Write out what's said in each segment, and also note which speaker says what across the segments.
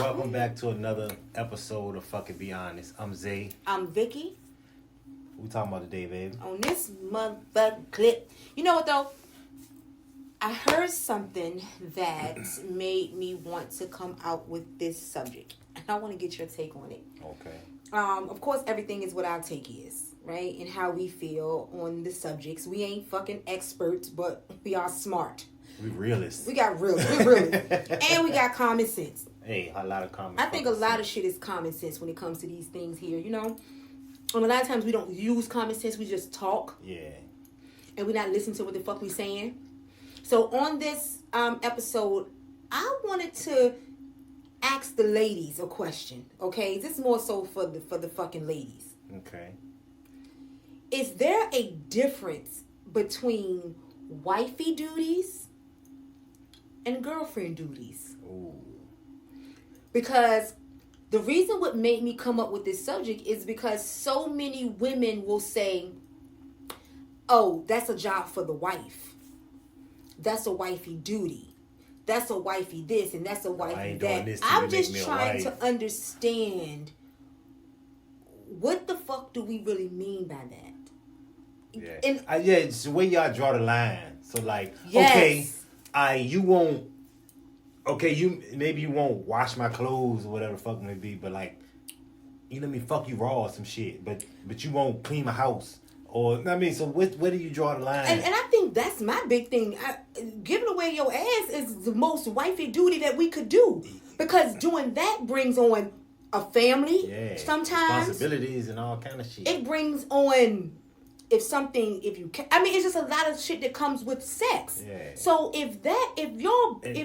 Speaker 1: Welcome back to another episode of Fucking Be Honest. I'm Zay.
Speaker 2: I'm Vicki.
Speaker 1: What we talking about today, baby?
Speaker 2: On this motherfucking clip. You know what though? I heard something that made me want to come out with this subject. And I want to get your take on it.
Speaker 1: Okay.
Speaker 2: Of course, everything is what our take is, right? And how we feel on the subjects. We ain't fucking experts, but we are smart.
Speaker 1: We realists.
Speaker 2: We got real. We really. And we got common sense.
Speaker 1: Hey, a lot of common
Speaker 2: I think a lot of shit is common sense when it comes to these things here, you know? And a lot of times we don't use common sense. We just talk.
Speaker 1: Yeah.
Speaker 2: And we're not listening to what the fuck we saying. So on this episode, I wanted to ask the ladies a question. Okay, this is more so for the fucking ladies.
Speaker 1: Okay.
Speaker 2: Is there a difference between wifey duties and girlfriend duties?
Speaker 1: Ooh.
Speaker 2: Because the reason what made me come up with this subject is because so many women will say, "Oh, that's a job for the wife. That's a wifey duty. That's a wifey this and that's a wifey that." I'm just trying to understand, what the fuck do we really mean by that?
Speaker 1: Yeah.
Speaker 2: And
Speaker 1: yeah, it's the way y'all draw the line. So like,
Speaker 2: yes.
Speaker 1: okay, you won't. Okay, maybe you won't wash my clothes or whatever the fuck it may be, but like, you let me fuck you raw or some shit, but you won't clean my house. Or, I mean, so where do you draw the line?
Speaker 2: And I think that's my big thing. Giving away your ass is the most wifey duty that we could do. Because doing that brings on a family sometimes.
Speaker 1: Responsibilities and all kind of shit.
Speaker 2: It brings on, it's just a lot of shit that comes with sex.
Speaker 1: Yeah.
Speaker 2: So if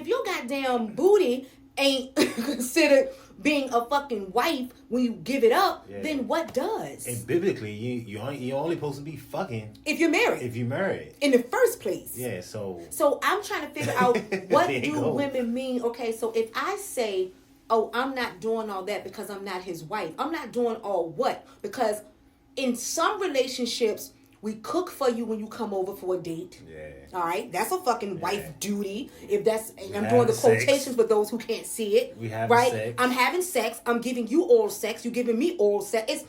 Speaker 2: your goddamn booty ain't considered being a fucking wife when you give it up, then what does?
Speaker 1: And biblically, you're only supposed to be fucking
Speaker 2: if you're married.
Speaker 1: If you're married.
Speaker 2: In the first place.
Speaker 1: Yeah, so
Speaker 2: I'm trying to figure out, what do women mean? Okay, so if I say, "Oh, I'm not doing all that because I'm not his wife," I'm not doing all what? Because in some relationships, we cook for you when you come over for a date.
Speaker 1: Yeah.
Speaker 2: All right? That's a fucking wife duty. If that's, I'm doing the quotations for those who can't see it.
Speaker 1: We have
Speaker 2: right?
Speaker 1: sex.
Speaker 2: I'm having sex. I'm giving you oral sex. You're giving me oral sex.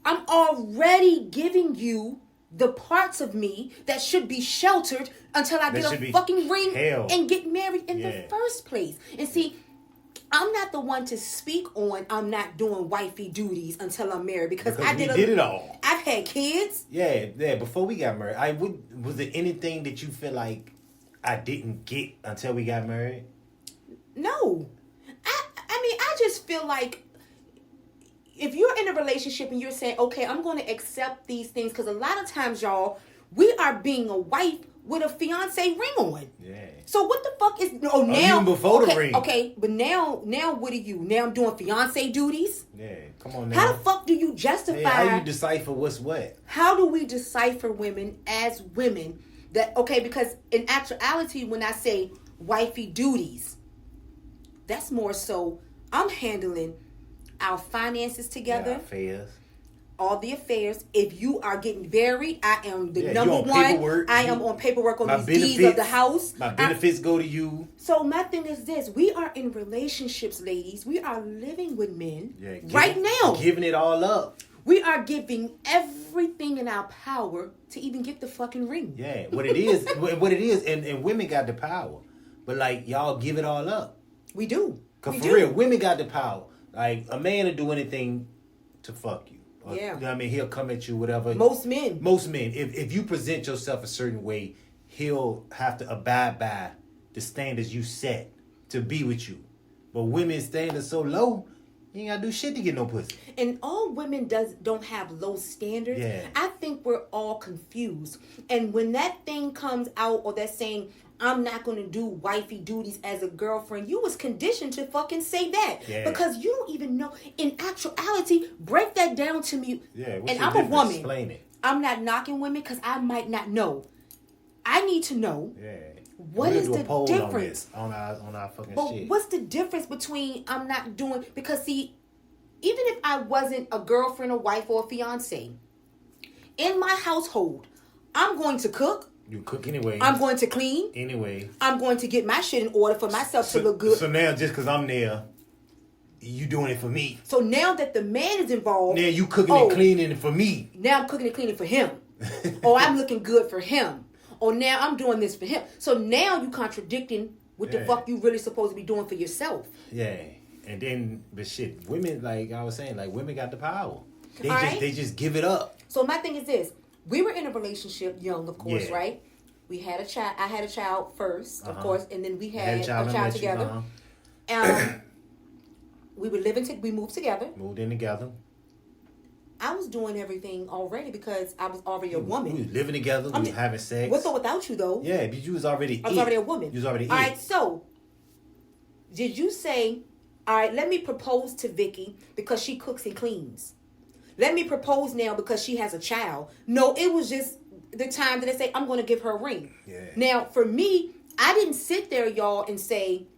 Speaker 2: I'm already giving you the parts of me that should be sheltered until I get a fucking ring and get married in the first place. And see, I'm not the one to speak on I'm not doing wifey duties until I'm married because I did
Speaker 1: it all.
Speaker 2: I've had kids.
Speaker 1: Yeah. Before we got married, was there anything that you feel like I didn't get until we got married?
Speaker 2: No. I mean, I just feel like if you're in a relationship and you're saying, "Okay, I'm going to accept these things," because a lot of times, y'all, we are being a wife with a fiance ring on.
Speaker 1: Yeah.
Speaker 2: So what the fuck is now?
Speaker 1: Even before the ring.
Speaker 2: Okay, but now what are you? Now I'm doing fiance duties.
Speaker 1: Yeah, come on now.
Speaker 2: How the fuck do you justify?
Speaker 1: Hey, how do you decipher what's what?
Speaker 2: How do we decipher women as women? Because in actuality, when I say wifey duties, that's more so I'm handling our finances together.
Speaker 1: Yeah, affairs.
Speaker 2: All the affairs. If you are getting married, I am the number one.
Speaker 1: Paperwork.
Speaker 2: I am on paperwork on these deeds of the house.
Speaker 1: My benefits go to you.
Speaker 2: So my thing is this: we are in relationships, ladies. We are living with men right now,
Speaker 1: giving it all up.
Speaker 2: We are giving everything in our power to even get the fucking ring.
Speaker 1: Yeah, what it is, and women got the power, but like y'all give it all up.
Speaker 2: We do.
Speaker 1: Cause for real, women got the power. Like a man will do anything to fuck you. You know what I mean? He'll come at you, whatever.
Speaker 2: Most men.
Speaker 1: If you present yourself a certain way, he'll have to abide by the standards you set to be with you. But women's standards so low, you ain't gotta do shit to get no pussy.
Speaker 2: And all women don't have low standards.
Speaker 1: Yeah.
Speaker 2: I think we're all confused. And when that thing comes out, or that saying, "I'm not going to do wifey duties as a girlfriend," you was conditioned to fucking say that.
Speaker 1: Yeah.
Speaker 2: Because you don't even know. In actuality, break that down to me.
Speaker 1: Yeah,
Speaker 2: and I'm a woman.
Speaker 1: Explain it.
Speaker 2: I'm not knocking women because I might not know. I need to know.
Speaker 1: Yeah.
Speaker 2: What is the difference
Speaker 1: on our fucking
Speaker 2: but
Speaker 1: shit?
Speaker 2: What's the difference between I'm not doing? Because see, even if I wasn't a girlfriend, a wife, or a fiance, in my household, I'm going to cook.
Speaker 1: You cook anyway.
Speaker 2: I'm going to clean.
Speaker 1: Anyway.
Speaker 2: I'm going to get my shit in order for myself to look good.
Speaker 1: So now, just because I'm there, you doing it for me.
Speaker 2: So now that the man is involved,
Speaker 1: Now you cooking and cleaning for me.
Speaker 2: Now I'm cooking and cleaning for him. Or I'm looking good for him. Or now I'm doing this for him. So now you contradicting what the fuck you really supposed to be doing for yourself.
Speaker 1: Yeah. And then, but shit, women, like I was saying, like women got the power. They just give it up.
Speaker 2: So my thing is this. We were in a relationship, young, of course, right? We had a child. I had a child first, of course, and then we had a child together. We were living. We moved together.
Speaker 1: Moved in together.
Speaker 2: I was doing everything already because I was already a woman.
Speaker 1: We was living together. We was having sex.
Speaker 2: With or without you, though.
Speaker 1: Yeah, but you was already.
Speaker 2: I was already a woman.
Speaker 1: You was already.
Speaker 2: All right. So, did you say, all right, let me propose to Vicki because she cooks and cleans? Let me propose now because she has a child. No, it was just the time that they say, I'm going to give her a ring.
Speaker 1: Yeah.
Speaker 2: Now, for me, I didn't sit there, y'all, and say,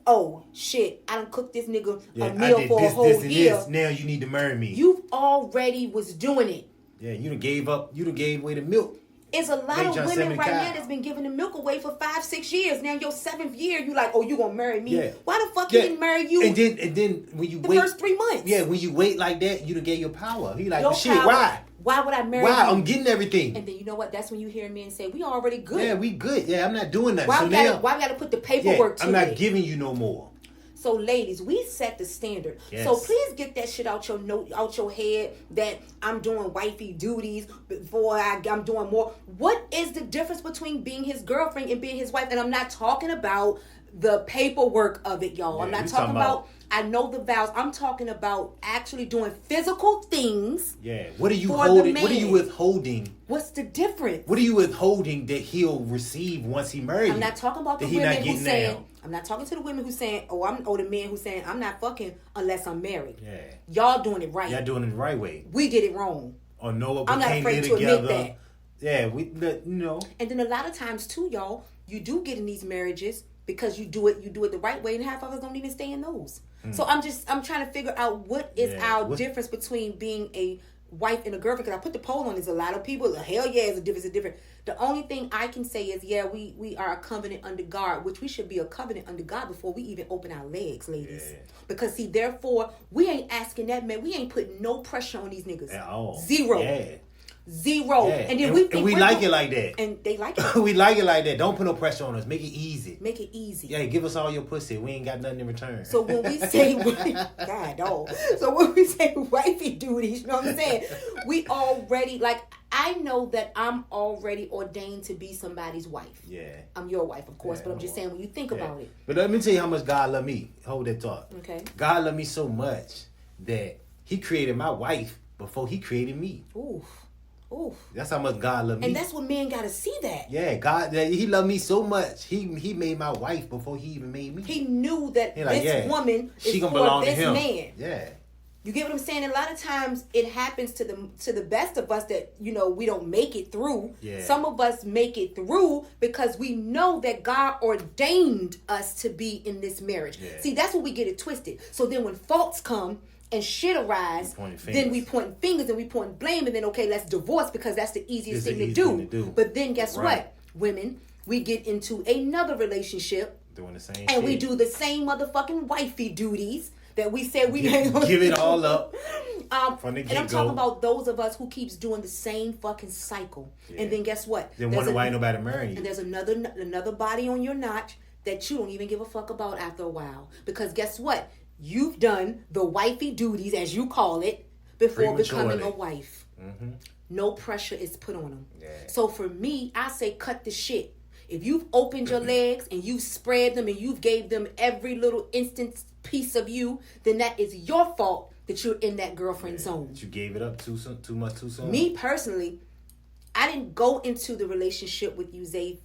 Speaker 2: oh, shit, I done cooked this nigga a meal for a whole year.
Speaker 1: Now you need to marry me.
Speaker 2: You already was doing it.
Speaker 1: Yeah, you done gave away the milk.
Speaker 2: It's a lot of women right now that's been giving the milk away for 5-6 years. Now your 7th year, you like, oh, you gonna marry me? Yeah. Why the fuck he didn't marry you?
Speaker 1: And then when you wait,
Speaker 2: first 3 months.
Speaker 1: Yeah, when you wait like that, you done gave your power. He like, well, shit, why?
Speaker 2: Why would I marry you?
Speaker 1: Why? I'm getting everything.
Speaker 2: And then you know what? That's when you hear men say, we already good.
Speaker 1: Yeah, we good. Yeah, I'm not doing that.
Speaker 2: Why we gotta put the paperwork to it?
Speaker 1: I'm not giving you no more.
Speaker 2: So, ladies, we set the standard.
Speaker 1: Yes.
Speaker 2: So please get that shit out your head that I'm doing wifey duties before I'm doing more. What is the difference between being his girlfriend and being his wife? And I'm not talking about the paperwork of it, y'all. Yeah, I'm not talking about I know the vows. I'm talking about actually doing physical things.
Speaker 1: Yeah. What are you holding? What are you withholding?
Speaker 2: What's the difference?
Speaker 1: What are you withholding that he'll receive once he marries you?
Speaker 2: I'm not talking about the women who saying. I'm not talking to the women who saying, or the men who saying, I'm not fucking unless I'm married.
Speaker 1: Yeah.
Speaker 2: Y'all doing it right.
Speaker 1: Y'all doing it the right way.
Speaker 2: We did it wrong.
Speaker 1: Or no,
Speaker 2: I'm not afraid to admit that.
Speaker 1: Yeah, you know.
Speaker 2: And then a lot of times too, y'all, you do get in these marriages because you do it the right way, and half of us don't even stay in those. So I'm trying to figure out what is our difference between being a wife and a girlfriend. Because I put the poll on, there's a lot of people, hell yeah, it's a difference, it's different. The only thing I can say is, we are a covenant under God, which we should be a covenant under God before we even open our legs, ladies. Yeah. Because see, therefore, we ain't asking that man, we ain't putting no pressure on these niggas.
Speaker 1: At all.
Speaker 2: Zero.
Speaker 1: Yeah.
Speaker 2: Zero.
Speaker 1: Yeah.
Speaker 2: And then
Speaker 1: we like it like that.
Speaker 2: And they like it.
Speaker 1: We like it like that. Don't put no pressure on us. Make it easy.
Speaker 2: Make it easy.
Speaker 1: Yeah, give us all your pussy. We ain't got nothing in return.
Speaker 2: So when we say, God, no. So when we say wifey duties, you know what I'm saying? We already, I know that I'm already ordained to be somebody's wife.
Speaker 1: Yeah.
Speaker 2: I'm your wife, of course, but I'm just saying when you think about it.
Speaker 1: But let me tell you how much God loved me. Hold that thought.
Speaker 2: Okay.
Speaker 1: God loved me so much that he created my wife before he created me.
Speaker 2: Oof. Oof.
Speaker 1: That's how much God loved me.
Speaker 2: And that's what men gotta see that.
Speaker 1: Yeah, God, he loved me so much. He made my wife before he even made me.
Speaker 2: He knew that this woman is
Speaker 1: gonna
Speaker 2: for
Speaker 1: belong
Speaker 2: this
Speaker 1: to him.
Speaker 2: man.
Speaker 1: Yeah.
Speaker 2: You get what I'm saying? A lot of times it happens to the best of us that, we don't make it through.
Speaker 1: Yeah.
Speaker 2: Some of us make it through because we know that God ordained us to be in this marriage.
Speaker 1: Yeah.
Speaker 2: See, that's what we get it twisted. So then when faults come and shit arise, then we point fingers and we point blame, and then let's divorce because that's the easiest thing to do. But then guess what? Women, we get into another relationship
Speaker 1: doing the same
Speaker 2: and we do the same motherfucking wifey duties that we said we ain't gonna
Speaker 1: give it all up.
Speaker 2: From the get-go. And I'm talking about those of us who keeps doing the same fucking cycle. Yeah. And then guess what?
Speaker 1: Then wonder why ain't nobody marrying you.
Speaker 2: And there's another body on your notch that you don't even give a fuck about after a while. Because guess what? You've done the wifey duties, as you call it, before becoming a wife. Mm-hmm. No pressure is put on them. Yeah. So for me, I say cut the shit. If you've opened your legs and you've spread them and you've gave them every little instant piece of you, then that is your fault that you're in that girlfriend zone.
Speaker 1: That you gave it up too much too soon.
Speaker 2: Me personally, I didn't go into the relationship with you, Zay.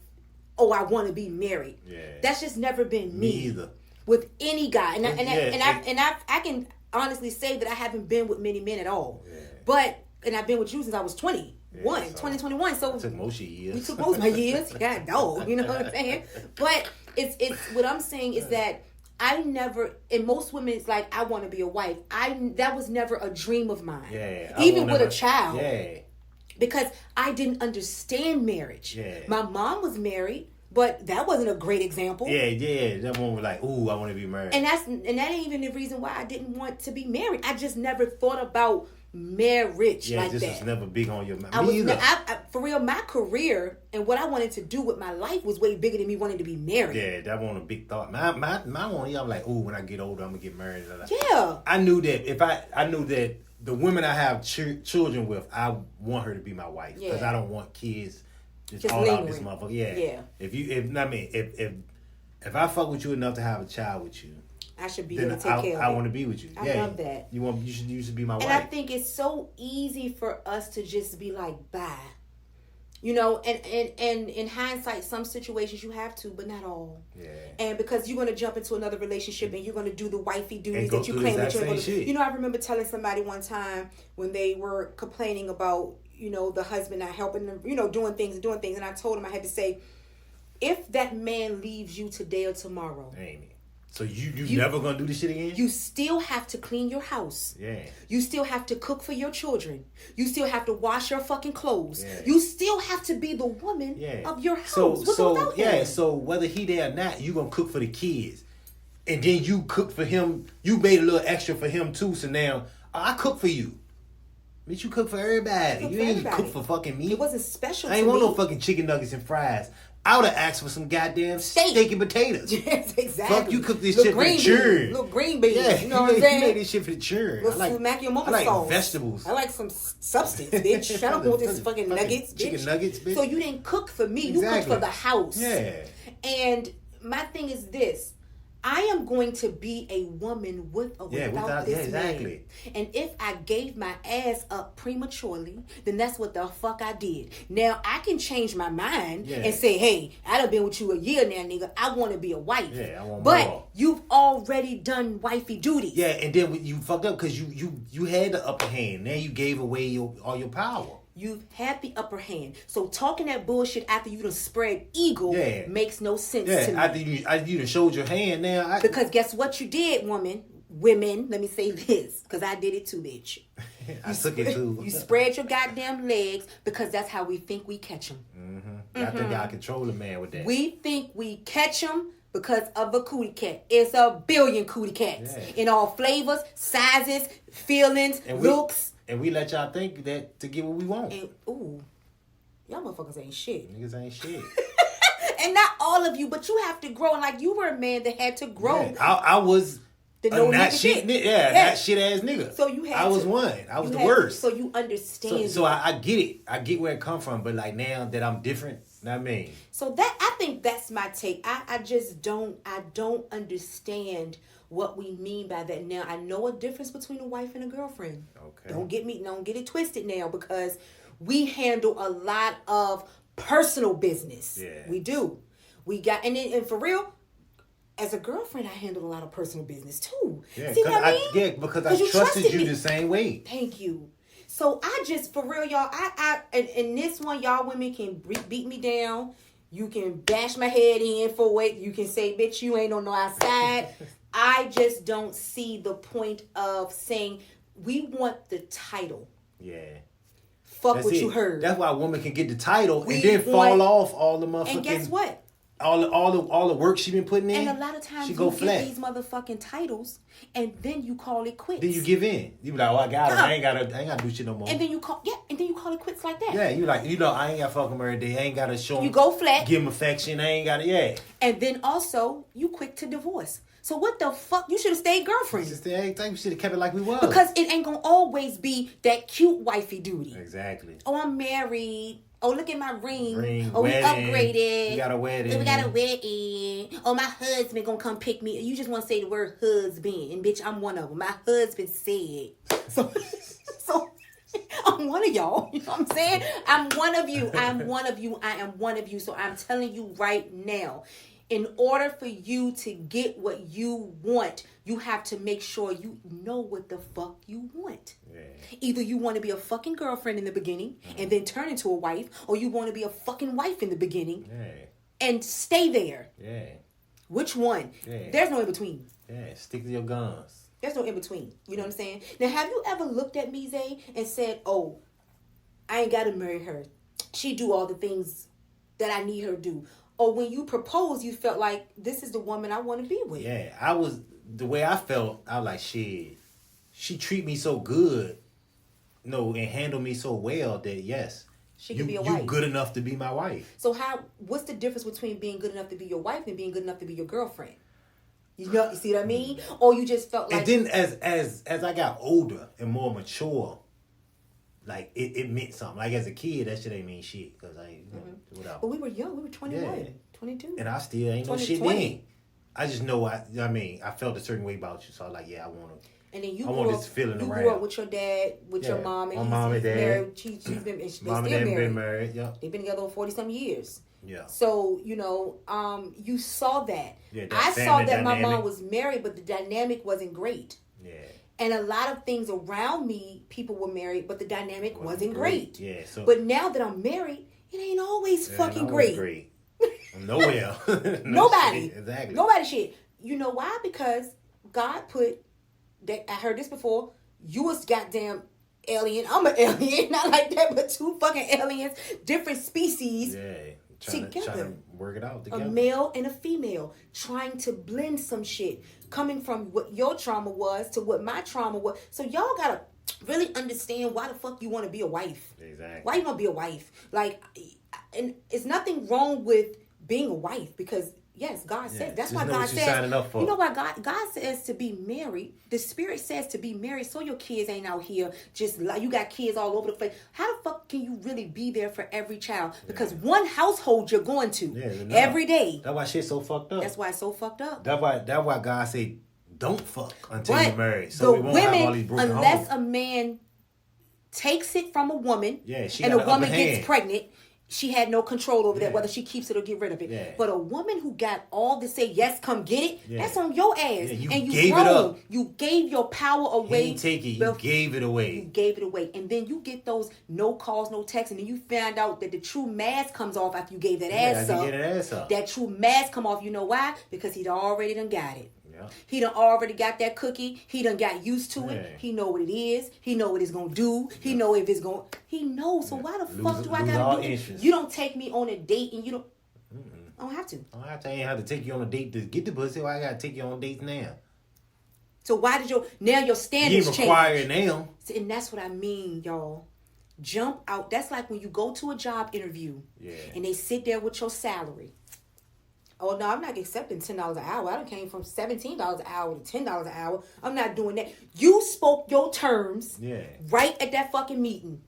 Speaker 2: Oh, I want to be married. Yeah. That's just never been me.
Speaker 1: Either.
Speaker 2: With any guy, and I can honestly say that I haven't been with many men at all. Yeah. But I've been with you since I was 2021. So
Speaker 1: it took most of your years.
Speaker 2: We took most of my years. God, no, you know what I'm saying? But it's what I'm saying is that I never, and most women, it's like, I want to be a wife. That was never a dream of mine.
Speaker 1: Yeah.
Speaker 2: Even with a child.
Speaker 1: Yeah.
Speaker 2: Because I didn't understand marriage.
Speaker 1: Yeah.
Speaker 2: My mom was married, But that wasn't a great example.
Speaker 1: Yeah. That one was like, ooh, I want to be married.
Speaker 2: And that ain't even the reason why I didn't want to be married. I just never thought about marriage like that.
Speaker 1: Yeah, this was never big on your mind.
Speaker 2: For real, my career and what I wanted to do with my life was way bigger than me wanting to be married.
Speaker 1: Yeah, that wasn't a big thought. My one, I'm like, ooh, when I get older, I'm gonna get married.
Speaker 2: Yeah.
Speaker 1: I knew that I knew that the women I have children with, I want her to be my wife because I don't want kids just all
Speaker 2: lingering.
Speaker 1: out this motherfucker. Yeah. If I fuck with you enough to have a child with you,
Speaker 2: I should be able to take care of it.
Speaker 1: I want to be with you.
Speaker 2: I love that.
Speaker 1: You should be my wife.
Speaker 2: And I think it's so easy for us to just be like, bye. You know, and in hindsight, some situations you have to, but not all.
Speaker 1: Yeah. And
Speaker 2: because you're going to jump into another relationship and you're going to do the wifey duties that you claim that you're going to do. You know, I remember telling somebody one time when they were complaining about, you know, the husband not helping them, you know, doing things. And I told him, I had to say, if that man leaves you today or tomorrow.
Speaker 1: Ain't it? So you never gonna do this shit again?
Speaker 2: You still have to clean your house.
Speaker 1: Yeah. You
Speaker 2: still have to cook for your children. You still have to wash your fucking clothes.
Speaker 1: Yeah.
Speaker 2: You still have to be the woman of your house.
Speaker 1: So whether he there or not, you gonna cook for the kids. And then you cook for him. You made a little extra for him too. So now I cook for you. Bitch, you cook for everybody. You ain't cook for fucking me.
Speaker 2: It wasn't special.
Speaker 1: I ain't want no fucking chicken nuggets and fries. I would have asked for some goddamn steak and potatoes.
Speaker 2: Yes, exactly.
Speaker 1: Fuck, you cook this shit for the churn.
Speaker 2: Little green beans.
Speaker 1: Yeah,
Speaker 2: you know what I'm saying?
Speaker 1: You made this shit for the churn.
Speaker 2: I like
Speaker 1: sauce. Vegetables.
Speaker 2: I like some substance, bitch. I don't want this fucking nuggets, bitch.
Speaker 1: Chicken nuggets, bitch.
Speaker 2: So you didn't cook for me. You cooked for the house.
Speaker 1: Yeah.
Speaker 2: And my thing is this. I am going to be a woman with or without this man. And if I gave my ass up prematurely, then that's what the fuck I did. Now, I can change my mind and say, hey, I done been with you a year now, nigga. I want to be a wife.
Speaker 1: Yeah, I want
Speaker 2: but
Speaker 1: more.
Speaker 2: You've already done wifey duties.
Speaker 1: Yeah, and then you fucked up because you had the upper hand. Now you gave away all your power.
Speaker 2: You've had the upper hand. So talking that bullshit after you done spread eagle makes no sense to me.
Speaker 1: After you done showed your hand now.
Speaker 2: Because guess what you did, women, let me say this, because I did it too, bitch.
Speaker 1: I took it too.
Speaker 2: You spread your goddamn legs because that's how we think we catch them.
Speaker 1: Mm-hmm. I think y'all control a man with that.
Speaker 2: We think we catch them because of a cootie cat. It's a billion cootie cats in all flavors, sizes, feelings, looks.
Speaker 1: And we let y'all think that to get what we want.
Speaker 2: And, ooh, y'all motherfuckers ain't shit.
Speaker 1: Niggas ain't shit.
Speaker 2: And not all of you, but you have to grow. And like you were a man that had to grow.
Speaker 1: Yeah, I was not shit. Not shit ass nigga.
Speaker 2: So you had.
Speaker 1: I was one. I was the worst.
Speaker 2: So you understand.
Speaker 1: So I get it. I get where it come from. But like now that I'm different, not me.
Speaker 2: So that I think that's my take. I just don't. I don't understand what we mean by that. Now I know a difference between a wife and a girlfriend.
Speaker 1: Okay.
Speaker 2: Don't get it twisted now, because we handle a lot of personal business.
Speaker 1: Yeah.
Speaker 2: We do. We got and for real, as a girlfriend, I handled a lot of personal business too.
Speaker 1: Yeah,
Speaker 2: see what I mean?
Speaker 1: Because I trusted you the same way.
Speaker 2: Thank you. So I just, for real, y'all, I in this one, y'all women can beat me down. You can bash my head in for it. You can say, bitch, you ain't on no outside. I just don't see the point of saying we want the title.
Speaker 1: Yeah.
Speaker 2: Fuck what you heard.
Speaker 1: That's why a woman can get the title and then fall off all the motherfucking.
Speaker 2: And guess what?
Speaker 1: All the work she been putting in.
Speaker 2: And a lot of times you get these motherfucking titles and then you call it quits.
Speaker 1: Then you give in. You be like, oh, I got it. I ain't gotta do shit no more.
Speaker 2: And then you call it quits like that.
Speaker 1: Yeah, you like, I ain't gotta fuck him every day. I ain't gotta show him.
Speaker 2: You go flat.
Speaker 1: Give him affection. I ain't gotta,
Speaker 2: And then also, you quick to divorce. So what the fuck? You should have stayed girlfriend.
Speaker 1: We should have kept it like we was.
Speaker 2: Because it ain't gonna always be that cute wifey duty.
Speaker 1: Exactly.
Speaker 2: Oh, I'm married. Oh, look at my ring.
Speaker 1: Oh,
Speaker 2: wedding. We upgraded.
Speaker 1: We got a wedding.
Speaker 2: We got a wedding. Oh, my husband gonna come pick me. You just want to say the word husband. And bitch, I'm one of them. My husband said. So I'm one of y'all. You know what I'm saying? I'm one of you. I am one of you. So I'm telling you right now, in order for you to get what you want, you have to make sure you know what the fuck you want. Yeah. Either you want to be a fucking girlfriend in the beginning and then turn into a wife, or you want to be a fucking wife in the beginning and stay there.
Speaker 1: Yeah.
Speaker 2: Which one? Yeah. There's no in between.
Speaker 1: Yeah, stick to your guns.
Speaker 2: There's no in between. You know what I'm saying? Now, have you ever looked at me, Zay, and said, oh, I ain't got to marry her. She do all the things that I need her to do. or when you proposed, you felt like this is the woman I want to be with.
Speaker 1: Yeah, the way I felt, I was like, shit, she treat me so good, and handle me so well that yes,
Speaker 2: she could be a wife.
Speaker 1: You good enough to be my wife.
Speaker 2: So what's the difference between being good enough to be your wife and being good enough to be your girlfriend? You see what I mean? Or you just felt like...
Speaker 1: And then as I got older and more mature, like, it meant something. Like, as a kid, that shit ain't mean shit. Because whatever.
Speaker 2: But we were young. We were 21, 22.
Speaker 1: And I still ain't no shit then. I just know, I felt a certain way about you. So I was like, yeah, I want to...
Speaker 2: And then you
Speaker 1: grew up
Speaker 2: with your dad, with your mom, and
Speaker 1: my mom and dad.
Speaker 2: Married. She's been, they
Speaker 1: mom and dad been married. Yeah,
Speaker 2: they've been together over 40-some years.
Speaker 1: Yeah.
Speaker 2: So you saw that.
Speaker 1: Yeah,
Speaker 2: I saw that my mom was married, but the dynamic wasn't great.
Speaker 1: Yeah.
Speaker 2: And a lot of things around me, people were married, but the dynamic wasn't great.
Speaker 1: Yeah. So,
Speaker 2: but now that I'm married, it ain't always fucking great.
Speaker 1: Nowhere.
Speaker 2: Nobody.
Speaker 1: Shit. Exactly.
Speaker 2: Nobody shit. You know why? Because God put. I heard this before. You was goddamn alien. I'm an alien. Not like that, but two fucking aliens, different species.
Speaker 1: Yeah.
Speaker 2: Trying
Speaker 1: to work it out together.
Speaker 2: A male and a female trying to blend some shit. Coming from what your trauma was to what my trauma was. So y'all gotta really understand why the fuck you want to be a wife.
Speaker 1: Exactly.
Speaker 2: Why you want to be a wife? Like, and it's nothing wrong with being a wife because... Yes, God says. That's why God says. You know why God says to be married. The Spirit says to be married, so your kids ain't out here just like you got kids all over the place. How the fuck can you really be there for every child? Because one household you're going to every day.
Speaker 1: That's why shit's so fucked up.
Speaker 2: That's why it's so fucked up.
Speaker 1: That's why God said don't fuck until you're married. So we won't have all these broken homes.
Speaker 2: Unless a man takes it from a woman, and a woman gets pregnant. She had no control over that, whether she keeps it or get rid of it. Yeah. But a woman who got all to say, yes, come get it, that's on your ass.
Speaker 1: Yeah,
Speaker 2: and you
Speaker 1: gave it up.
Speaker 2: You gave your power away.
Speaker 1: He didn't take it. You gave it away.
Speaker 2: You gave it away. And then you get those no calls, no texts, and then you find out that the true mask comes off after you gave that ass up.
Speaker 1: Get that ass up.
Speaker 2: That true mask come off. You know why? Because he'd already done got it.
Speaker 1: Yeah.
Speaker 2: He done already got that cookie. He done got used to it. He know what it is. He know what it's gonna do. He know if it's gonna. He knows. So why the fuck do I gotta do it? You don't take me on a date and you don't. I don't have to.
Speaker 1: I ain't have to take you on a date to get the pussy. Why I gotta take you on dates now?
Speaker 2: So why did your standards change?
Speaker 1: You require now.
Speaker 2: And that's what I mean, y'all. Jump out. That's like when you go to a job interview. And they sit there with your salary. Oh, no, I'm not accepting $10 an hour. I done came from $17 an hour to $10 an hour. I'm not doing that. You spoke your terms right at that fucking meeting.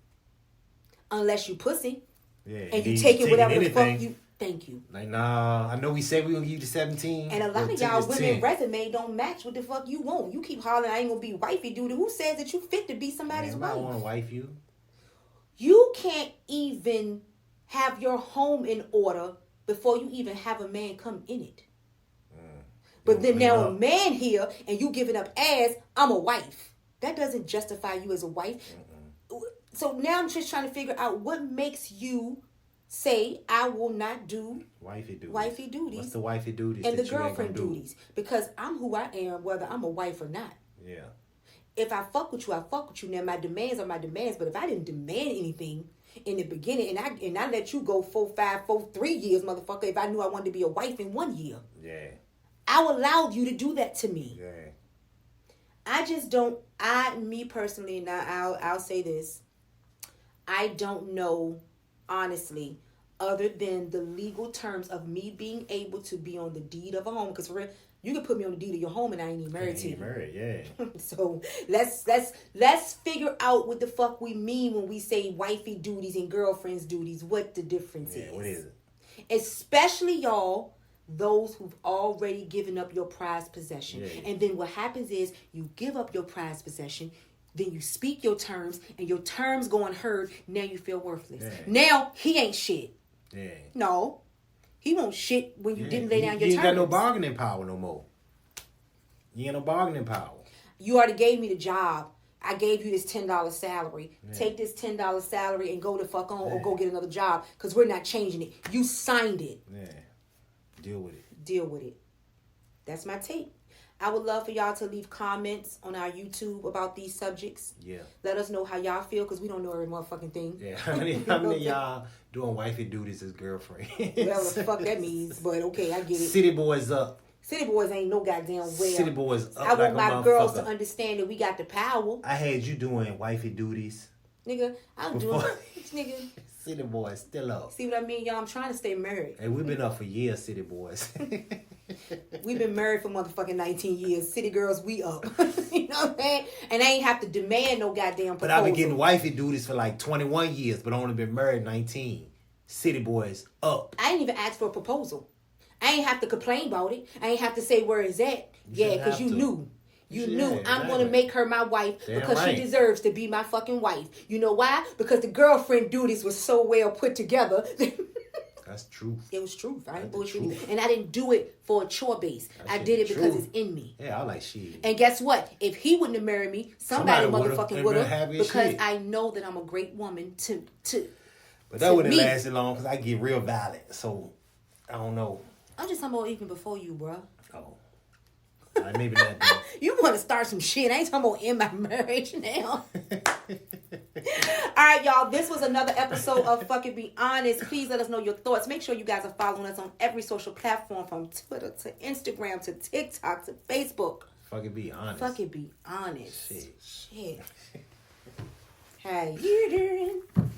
Speaker 2: Unless you pussy.
Speaker 1: Yeah,
Speaker 2: and you take it whatever the fuck you... Thank you.
Speaker 1: Like, nah, I know we said we gonna give you the 17.
Speaker 2: And a lot of y'all women resume don't match what the fuck you want. You keep hollering, I ain't gonna be wifey dude. Who says that you fit to be somebody's wife?
Speaker 1: I don't want to wife you.
Speaker 2: You can't even have your home in order before you even have a man come in it. But then now a man here and you giving up ass, I'm a wife. That doesn't justify you as a wife. So now I'm just trying to figure out what makes you say I will not do wifey duties.
Speaker 1: What's the wifey duties?
Speaker 2: And the girlfriend duties. Because I'm who I am, whether I'm a wife or not.
Speaker 1: Yeah.
Speaker 2: If I fuck with you, I fuck with you. Now my demands are my demands. But if I didn't demand anything in the beginning, and I let you go 3 years, motherfucker, if I knew I wanted to be a wife in 1 year.
Speaker 1: Yeah.
Speaker 2: I allowed you to do that to me.
Speaker 1: Yeah.
Speaker 2: I just don't, me personally, now I'll say this. I don't know, honestly, other than the legal terms of me being able to be on the deed of a home. Because you can put me on the deed of your home and I ain't even married to you.
Speaker 1: Married, yeah.
Speaker 2: So let's figure out what the fuck we mean when we say wifey duties and girlfriend's duties. What the difference is.
Speaker 1: What is it?
Speaker 2: Especially y'all, those who've already given up your prized possession.
Speaker 1: Yeah.
Speaker 2: And then what happens is you give up your prized possession. Then you speak your terms and your terms go unheard. Now you feel worthless. Yeah. Now he ain't shit.
Speaker 1: Yeah.
Speaker 2: No. He won't shit when you didn't lay down your terms.
Speaker 1: You ain't got no bargaining power no more. You ain't no bargaining power.
Speaker 2: You already gave me the job. I gave you this $10 salary. Yeah. Take this $10 salary and go the fuck on or go get another job because we're not changing it. You signed it.
Speaker 1: Yeah. Deal with it.
Speaker 2: Deal with it. That's my take. I would love for y'all to leave comments on our YouTube about these subjects.
Speaker 1: Yeah.
Speaker 2: Let us know how y'all feel, because we don't know every motherfucking thing.
Speaker 1: Yeah. How many of y'all doing wifey duties as girlfriends?
Speaker 2: Whatever the fuck that means, but okay, I get it.
Speaker 1: City boys up.
Speaker 2: City boys ain't no goddamn well.
Speaker 1: City boys up.
Speaker 2: I want
Speaker 1: like
Speaker 2: my girls to understand that we got the power.
Speaker 1: I had you doing wifey duties.
Speaker 2: Nigga, I'm doing nigga.
Speaker 1: City boys still up.
Speaker 2: See what I mean, y'all? I'm trying to stay married.
Speaker 1: Hey, we've been up for years, city boys.
Speaker 2: We've been married for motherfucking 19 years. City girls, we up. You know what I'm saying? And I ain't have to demand no goddamn proposal.
Speaker 1: But I've been getting wifey duties for like 21 years, but only been married 19. City boys up.
Speaker 2: I ain't even ask for a proposal. I ain't have to complain about it. I ain't have to say where it's at. Yeah, because you knew. You knew I'm going to make her my wife because she deserves to be my fucking wife. You know why? Because the girlfriend duties was so well put together.
Speaker 1: That's truth.
Speaker 2: It was truth. I ain't bullshitting. And I didn't do it for a chore base. I did it because it's in me.
Speaker 1: Yeah, I like shit.
Speaker 2: And guess what? If he wouldn't have married me, somebody motherfucking would have. Because I know that I'm a great woman to
Speaker 1: But that wouldn't last long because I get real violent. So, I don't know.
Speaker 2: I'm just talking about even before you, bro.
Speaker 1: Oh. Maybe not.
Speaker 2: You want to start some shit. I ain't talking about in my marriage now. All right, y'all. This was another episode of Fucking Be Honest. Please let us know your thoughts. Make sure you guys are following us on every social platform, from Twitter to Instagram to TikTok to Facebook.
Speaker 1: Fucking Be Honest.
Speaker 2: Fucking Be Honest.
Speaker 1: Shit.
Speaker 2: How you doing?